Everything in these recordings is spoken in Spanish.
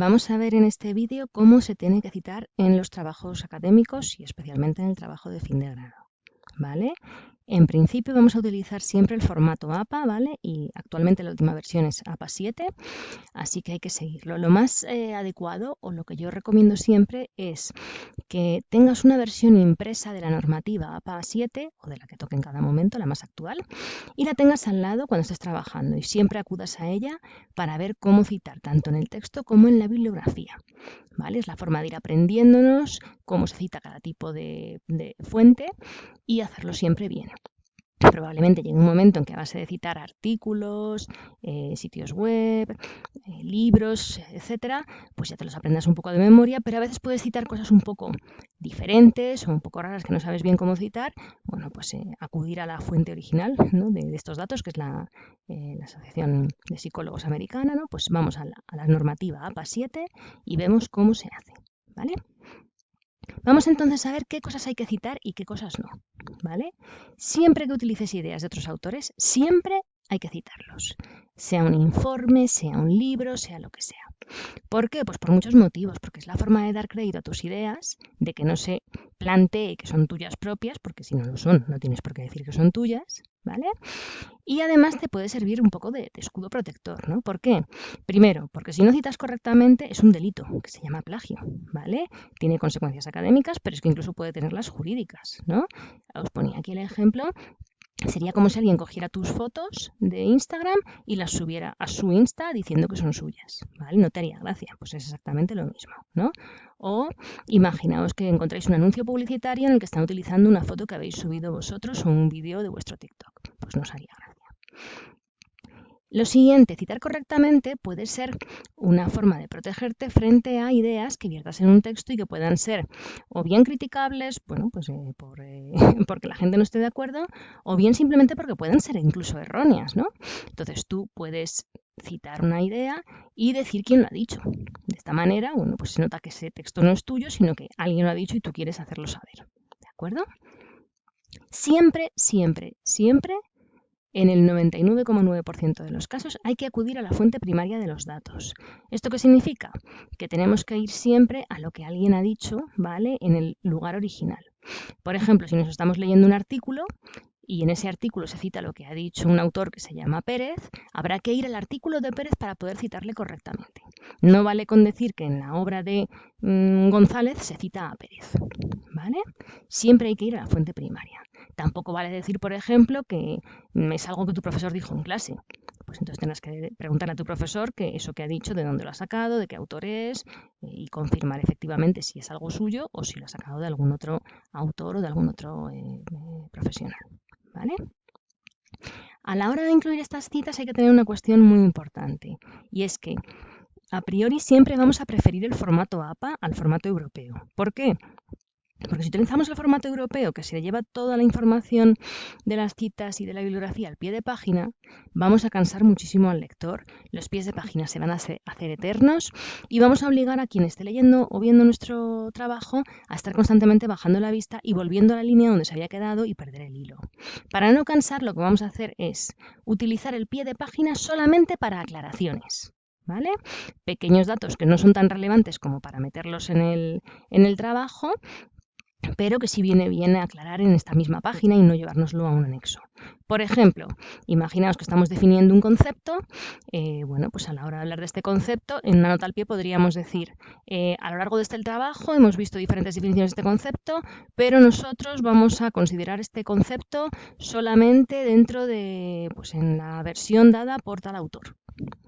Vamos a ver en este vídeo cómo se tiene que citar en los trabajos académicos y especialmente en el trabajo de fin de grado, ¿vale? En principio vamos a utilizar siempre el formato APA, ¿vale? Y actualmente la última versión es APA 7, así que hay que seguirlo. Lo más adecuado, o lo que yo recomiendo siempre, es que tengas una versión impresa de la normativa APA 7, o de la que toque en cada momento, la más actual, y la tengas al lado cuando estés trabajando y siempre acudas a ella para ver cómo citar tanto en el texto como en la bibliografía, ¿vale? Es la forma de ir aprendiéndonos cómo se cita cada tipo de fuente y hacerlo siempre bien. Probablemente llegue un momento en que a base de citar artículos, sitios web, libros, etcétera, pues ya te los aprendas un poco de memoria, pero a veces puedes citar cosas un poco diferentes o un poco raras que no sabes bien cómo citar. Bueno, pues acudir a la fuente original, ¿no? de estos datos, que es la Asociación de Psicólogos Americana, ¿no? Pues vamos a la normativa APA 7 y vemos cómo se hace, ¿vale? Vamos entonces a ver qué cosas hay que citar y qué cosas no, ¿vale? Siempre que utilices ideas de otros autores, siempre hay que citarlos, sea un informe, sea un libro, sea lo que sea. ¿Por qué? Pues por muchos motivos, porque es la forma de dar crédito a tus ideas, de que no se plantee que son tuyas propias, porque si no lo son, no tienes por qué decir que son tuyas, ¿vale? Y además te puede servir un poco de escudo protector, ¿no? ¿Por qué? Primero, porque si no citas correctamente es un delito, que se llama plagio, ¿vale? Tiene consecuencias académicas, pero es que incluso puede tenerlas jurídicas, ¿no? Os ponía aquí el ejemplo. Sería como si alguien cogiera tus fotos de Instagram y las subiera a su Insta diciendo que son suyas, ¿vale? No te haría gracia, pues es exactamente lo mismo, ¿no? O imaginaos que encontráis un anuncio publicitario en el que están utilizando una foto que habéis subido vosotros o un vídeo de vuestro TikTok, pues no os haría gracia. Lo siguiente, citar correctamente puede ser una forma de protegerte frente a ideas que viertas en un texto y que puedan ser o bien criticables, bueno, pues porque la gente no esté de acuerdo, o bien simplemente porque pueden ser incluso erróneas, ¿no? Entonces tú puedes citar una idea y decir quién lo ha dicho. De esta manera, bueno, pues se nota que ese texto no es tuyo, sino que alguien lo ha dicho y tú quieres hacerlo saber, ¿de acuerdo? Siempre, siempre, siempre en el 99,9% de los casos hay que acudir a la fuente primaria de los datos. ¿Esto qué significa? Que tenemos que ir siempre a lo que alguien ha dicho, ¿vale? En el lugar original. Por ejemplo, si nos estamos leyendo un artículo y en ese artículo se cita lo que ha dicho un autor que se llama Pérez, habrá que ir al artículo de Pérez para poder citarle correctamente. No vale con decir que en la obra de González se cita a Pérez, ¿vale? Siempre hay que ir a la fuente primaria. Tampoco vale decir, por ejemplo, que es algo que tu profesor dijo en clase. Pues entonces tendrás que preguntarle a tu profesor que eso que ha dicho, de dónde lo ha sacado, de qué autor es, y confirmar efectivamente si es algo suyo o si lo ha sacado de algún otro autor o de algún otro profesional, ¿vale? A la hora de incluir estas citas hay que tener una cuestión muy importante, y es que a priori siempre vamos a preferir el formato APA al formato europeo. ¿Por qué? Porque si utilizamos el formato europeo, que se lleva toda la información de las citas y de la bibliografía al pie de página, vamos a cansar muchísimo al lector. Los pies de página se van a hacer eternos y vamos a obligar a quien esté leyendo o viendo nuestro trabajo a estar constantemente bajando la vista y volviendo a la línea donde se había quedado y perder el hilo. Para no cansar, lo que vamos a hacer es utilizar el pie de página solamente para aclaraciones, ¿vale? Pequeños datos que no son tan relevantes como para meterlos en el trabajo, pero que sí viene bien aclarar en esta misma página y no llevárnoslo a un anexo. Por ejemplo, imaginaos que estamos definiendo un concepto, bueno, pues a la hora de hablar de este concepto, en una nota al pie podríamos decir, a lo largo de este trabajo hemos visto diferentes definiciones de este concepto, pero nosotros vamos a considerar este concepto solamente dentro de, pues en la versión dada por tal autor,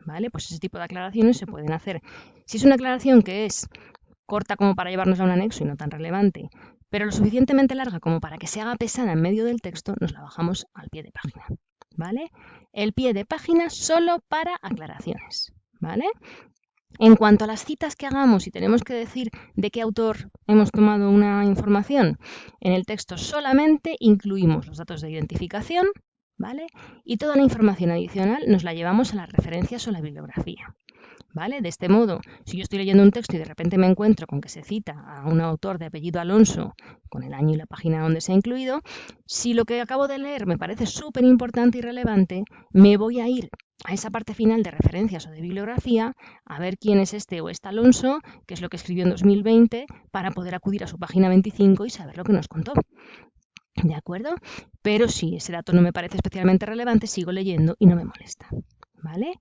¿vale? Pues ese tipo de aclaraciones se pueden hacer. Si es una aclaración que es corta como para llevarnos a un anexo y no tan relevante, pero lo suficientemente larga como para que se haga pesada en medio del texto, nos la bajamos al pie de página, ¿vale? El pie de página solo para aclaraciones, ¿vale? En cuanto a las citas que hagamos y tenemos que decir de qué autor hemos tomado una información, en el texto solamente incluimos los datos de identificación, ¿vale? Y toda la información adicional nos la llevamos a las referencias o la bibliografía. ¿Vale? De este modo, si yo estoy leyendo un texto y de repente me encuentro con que se cita a un autor de apellido Alonso con el año y la página donde se ha incluido, si lo que acabo de leer me parece súper importante y relevante, me voy a ir a esa parte final de referencias o de bibliografía a ver quién es este o esta Alonso, qué es lo que escribió en 2020, para poder acudir a su página 25 y saber lo que nos contó. ¿De acuerdo? Pero si ese dato no me parece especialmente relevante, sigo leyendo y no me molesta. ¿Vale?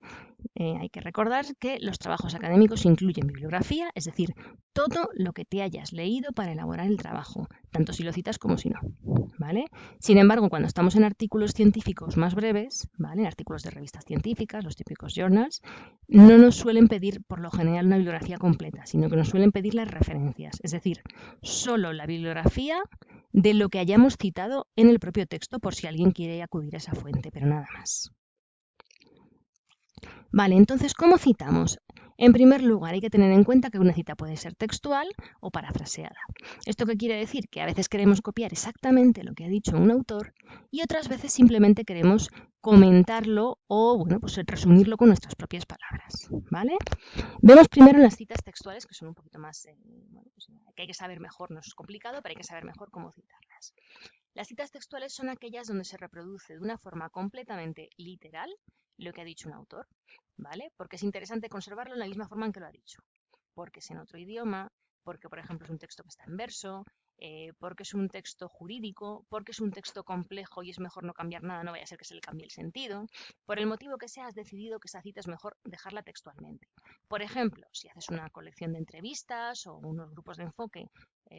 Hay que recordar que los trabajos académicos incluyen bibliografía, es decir, todo lo que te hayas leído para elaborar el trabajo, tanto si lo citas como si no. ¿Vale? Sin embargo, cuando estamos en artículos científicos más breves, ¿vale? En artículos de revistas científicas, los típicos journals, no nos suelen pedir por lo general una bibliografía completa, sino que nos suelen pedir las referencias, es decir, solo la bibliografía de lo que hayamos citado en el propio texto por si alguien quiere acudir a esa fuente, pero nada más. Vale, entonces, ¿cómo citamos? En primer lugar, hay que tener en cuenta que una cita puede ser textual o parafraseada. ¿Esto qué quiere decir? Que a veces queremos copiar exactamente lo que ha dicho un autor y otras veces simplemente queremos comentarlo o, bueno, pues resumirlo con nuestras propias palabras, ¿vale? Vemos primero las citas textuales, que son un poquito más, bueno, pues, que hay que saber mejor, no es complicado, pero hay que saber mejor cómo citarlas. Las citas textuales son aquellas donde se reproduce de una forma completamente literal lo que ha dicho un autor, ¿vale? Porque es interesante conservarlo en la misma forma en que lo ha dicho. Porque es en otro idioma, porque, por ejemplo, es un texto que está en verso, porque es un texto jurídico, porque es un texto complejo y es mejor no cambiar nada, no vaya a ser que se le cambie el sentido. Por el motivo que sea, has decidido que esa cita es mejor dejarla textualmente. Por ejemplo, si haces una colección de entrevistas o unos grupos de enfoque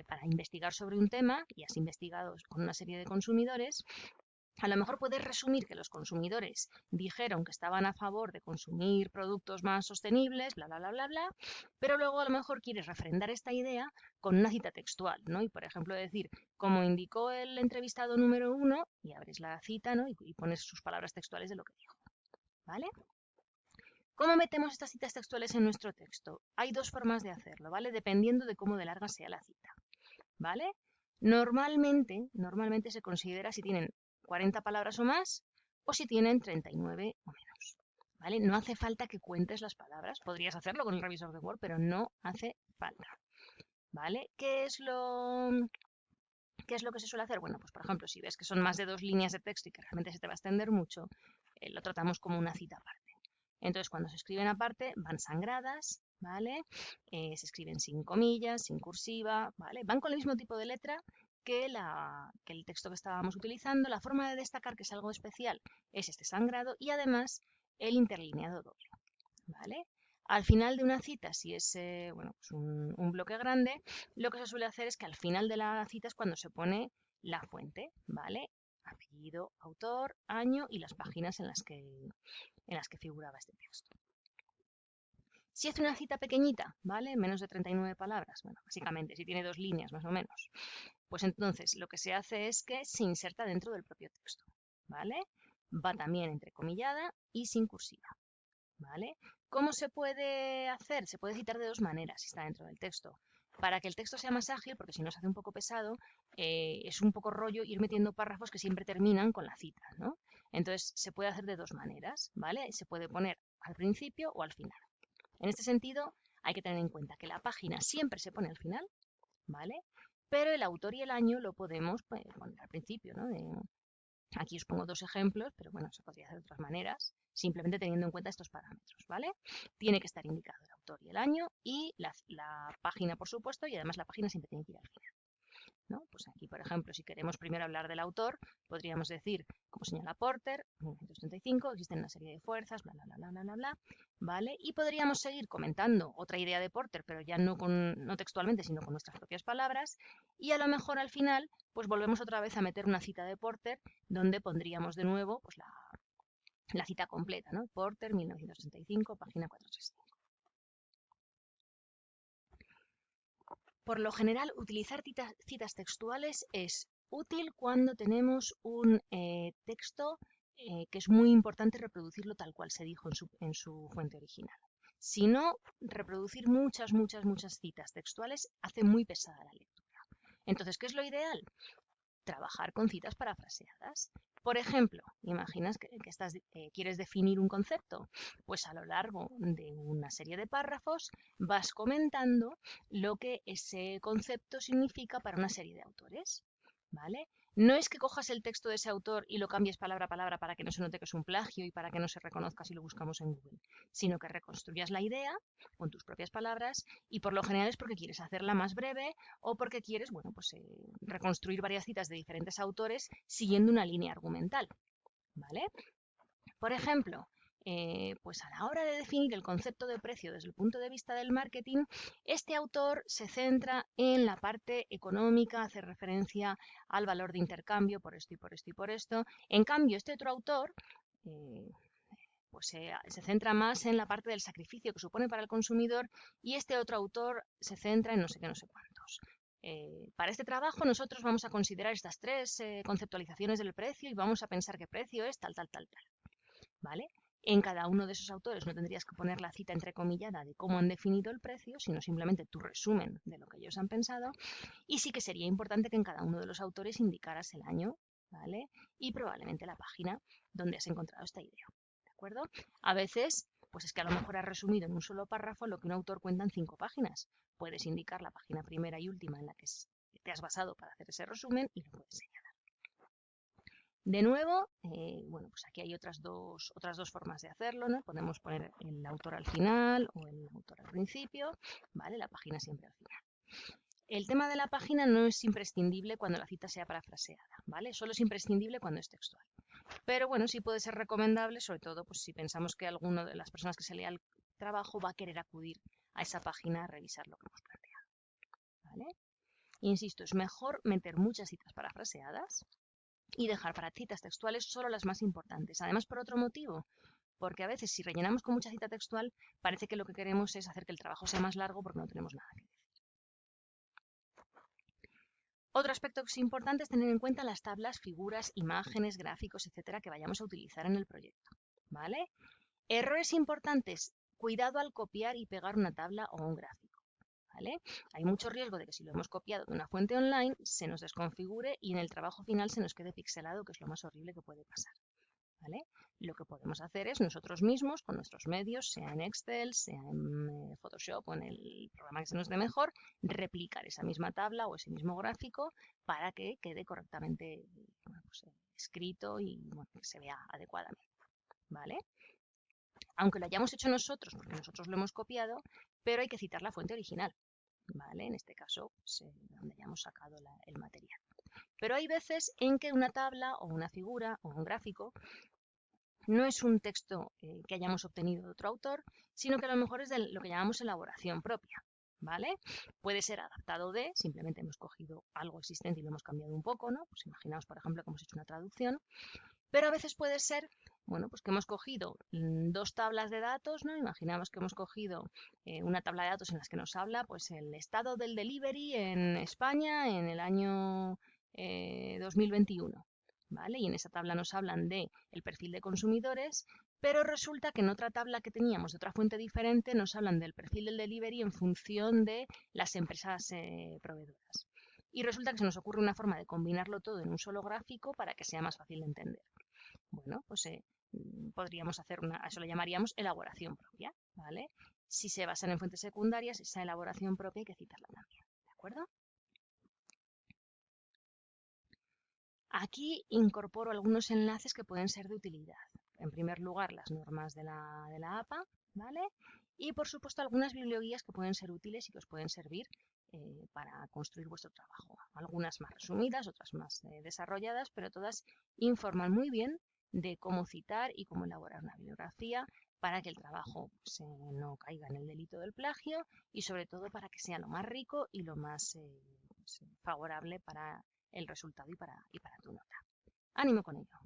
para investigar sobre un tema y has investigado con una serie de consumidores, a lo mejor puedes resumir que los consumidores dijeron que estaban a favor de consumir productos más sostenibles, bla, bla, bla, bla, bla, pero luego a lo mejor quieres refrendar esta idea con una cita textual, ¿no? Y por ejemplo decir, como indicó el entrevistado número 1, y abres la cita, ¿no? Y pones sus palabras textuales de lo que dijo, ¿vale? ¿Cómo metemos estas citas textuales en nuestro texto? Hay dos formas de hacerlo, ¿vale? Dependiendo de cómo de larga sea la cita, ¿vale? Normalmente se considera si tienen 40 palabras o más o si tienen 39 o menos, ¿vale? No hace falta que cuentes las palabras, podrías hacerlo con el revisor de Word, pero no hace falta, ¿vale? ¿Qué es lo que se suele hacer? Bueno, pues por ejemplo, si ves que son más de 2 líneas de texto y que realmente se te va a extender mucho, lo tratamos como una cita aparte. Entonces, cuando se escriben aparte, van sangradas, ¿vale? Se escriben sin comillas, sin cursiva, ¿vale? Van con el mismo tipo de letra que el texto que estábamos utilizando. La forma de destacar que es algo especial es este sangrado y además el interlineado doble, ¿vale? Al final de una cita, si es bueno, pues un bloque grande, lo que se suele hacer es que al final de la cita es cuando se pone la fuente, ¿vale? Apellido, autor, año y las páginas en las que figuraba este texto. Si es una cita pequeñita, ¿vale? Menos de 39 palabras, bueno, básicamente, si tiene 2 líneas más o menos, pues entonces lo que se hace es que se inserta dentro del propio texto, ¿vale? Va también entrecomillada y sin cursiva, ¿vale? ¿Cómo se puede hacer? Se puede citar de dos maneras si está dentro del texto. Para que el texto sea más ágil, porque si no se hace un poco pesado, es un poco rollo ir metiendo párrafos que siempre terminan con la cita, ¿no? Entonces se puede hacer de dos maneras, ¿vale? Se puede poner al principio o al final. En este sentido, hay que tener en cuenta que la página siempre se pone al final, ¿vale? Pero el autor y el año lo podemos poner al principio, ¿no? Aquí os pongo 2 ejemplos, pero bueno, se podría hacer de otras maneras, simplemente teniendo en cuenta estos parámetros, ¿vale? Tiene que estar indicado el autor y el año y la página, por supuesto, y además la página siempre tiene que ir al final, ¿no? Pues aquí, por ejemplo, si queremos primero hablar del autor, podríamos decir, como señala Porter, 1935, existen una serie de fuerzas, bla, bla, bla, bla, bla, bla, bla, ¿vale? Y podríamos seguir comentando otra idea de Porter, pero ya no textualmente, sino con nuestras propias palabras, y a lo mejor al final, pues volvemos otra vez a meter una cita de Porter, donde pondríamos de nuevo pues, la cita completa, ¿no? Porter, 1965, página 435. Por lo general, utilizar citas textuales es útil cuando tenemos un texto que es muy importante reproducirlo tal cual se dijo en su fuente original. Si no, reproducir muchas citas textuales hace muy pesada la lectura. Entonces, ¿qué es lo ideal? trabajar con citas parafraseadas. Por ejemplo, imaginas que quieres definir un concepto, pues a lo largo de una serie de párrafos vas comentando lo que ese concepto significa para una serie de autores, ¿vale? No es que cojas el texto de ese autor y lo cambies palabra a palabra para que no se note que es un plagio y para que no se reconozca si lo buscamos en Google, sino que reconstruyas la idea con tus propias palabras y por lo general es porque quieres hacerla más breve o porque quieres, bueno, pues reconstruir varias citas de diferentes autores siguiendo una línea argumental, ¿vale? Por ejemplo, pues a la hora de definir el concepto de precio desde el punto de vista del marketing, este autor se centra en la parte económica, hace referencia al valor de intercambio por esto y por esto y por esto. En cambio, este otro autor pues se centra más en la parte del sacrificio que supone para el consumidor y este otro autor se centra en no sé qué, no sé cuántos. Para este trabajo nosotros vamos a considerar estas tres conceptualizaciones del precio y vamos a pensar qué precio es tal, tal, tal, tal. ¿Vale? En cada uno de esos autores no tendrías que poner la cita entrecomillada de cómo han definido el precio, sino simplemente tu resumen de lo que ellos han pensado. Y sí que sería importante que en cada uno de los autores indicaras el año, ¿vale? Y probablemente la página donde has encontrado esta idea, ¿de acuerdo? A veces, pues es que a lo mejor has resumido en un solo párrafo lo que un autor cuenta en 5 páginas. Puedes indicar la página primera y última en la que te has basado para hacer ese resumen y lo puedes señalar. De nuevo, bueno, pues aquí hay otras dos formas de hacerlo, ¿no? Podemos poner el autor al final o el autor al principio, ¿vale? La página siempre al final. El tema de la página no es imprescindible cuando la cita sea parafraseada, ¿vale? Solo es imprescindible cuando es textual. Pero bueno, sí puede ser recomendable, sobre todo pues, si pensamos que alguna de las personas que se lea el trabajo va a querer acudir a esa página a revisar lo que hemos planteado, ¿vale? Insisto, es mejor meter muchas citas parafraseadas y dejar para citas textuales solo las más importantes. Además, por otro motivo, porque a veces si rellenamos con mucha cita textual, parece que lo que queremos es hacer que el trabajo sea más largo porque no tenemos nada que decir. Otro aspecto que es importante es tener en cuenta las tablas, figuras, imágenes, gráficos, etcétera, que vayamos a utilizar en el proyecto, ¿vale? Errores importantes. Cuidado al copiar y pegar una tabla o un gráfico, ¿vale? Hay mucho riesgo de que si lo hemos copiado de una fuente online se nos desconfigure y en el trabajo final se nos quede pixelado, que es lo más horrible que puede pasar, ¿vale? Lo que podemos hacer es nosotros mismos, con nuestros medios, sea en Excel, sea en Photoshop o en el programa que se nos dé mejor, replicar esa misma tabla o ese mismo gráfico para que quede correctamente bueno, pues, escrito y bueno, que se vea adecuadamente, ¿vale? Aunque lo hayamos hecho nosotros, porque nosotros lo hemos copiado, pero hay que citar la fuente original, ¿vale? En este caso, pues, donde hayamos sacado el material. Pero hay veces en que una tabla o una figura o un gráfico no es un texto que hayamos obtenido de otro autor, sino que a lo mejor es de lo que llamamos elaboración propia, ¿vale? Puede ser adaptado de, simplemente hemos cogido algo existente y lo hemos cambiado un poco, ¿no? Pues imaginaos, por ejemplo, que hemos hecho una traducción, pero a veces puede ser, bueno, pues que hemos cogido dos tablas de datos, ¿no? Imaginamos que hemos cogido una tabla de datos en las que nos habla, pues, el estado del delivery en España en el año 2021. ¿Vale? Y en esa tabla nos hablan de el perfil de consumidores, pero resulta que en otra tabla que teníamos de otra fuente diferente nos hablan del perfil del delivery en función de las empresas proveedoras. Y resulta que se nos ocurre una forma de combinarlo todo en un solo gráfico para que sea más fácil de entender. Bueno, pues podríamos hacer a eso le llamaríamos elaboración propia, ¿vale? Si se basan en fuentes secundarias, esa elaboración propia hay que citarla también, ¿de acuerdo? Aquí incorporo algunos enlaces que pueden ser de utilidad. En primer lugar, las normas de la APA, ¿vale? Y por supuesto algunas biblioguías que pueden ser útiles y que os pueden servir para construir vuestro trabajo. Algunas más resumidas, otras más desarrolladas, pero todas informan muy bien de cómo citar y cómo elaborar una bibliografía para que el trabajo pues, no caiga en el delito del plagio y sobre todo para que sea lo más rico y lo más pues, favorable para el resultado y para tu nota. ¡Ánimo con ello!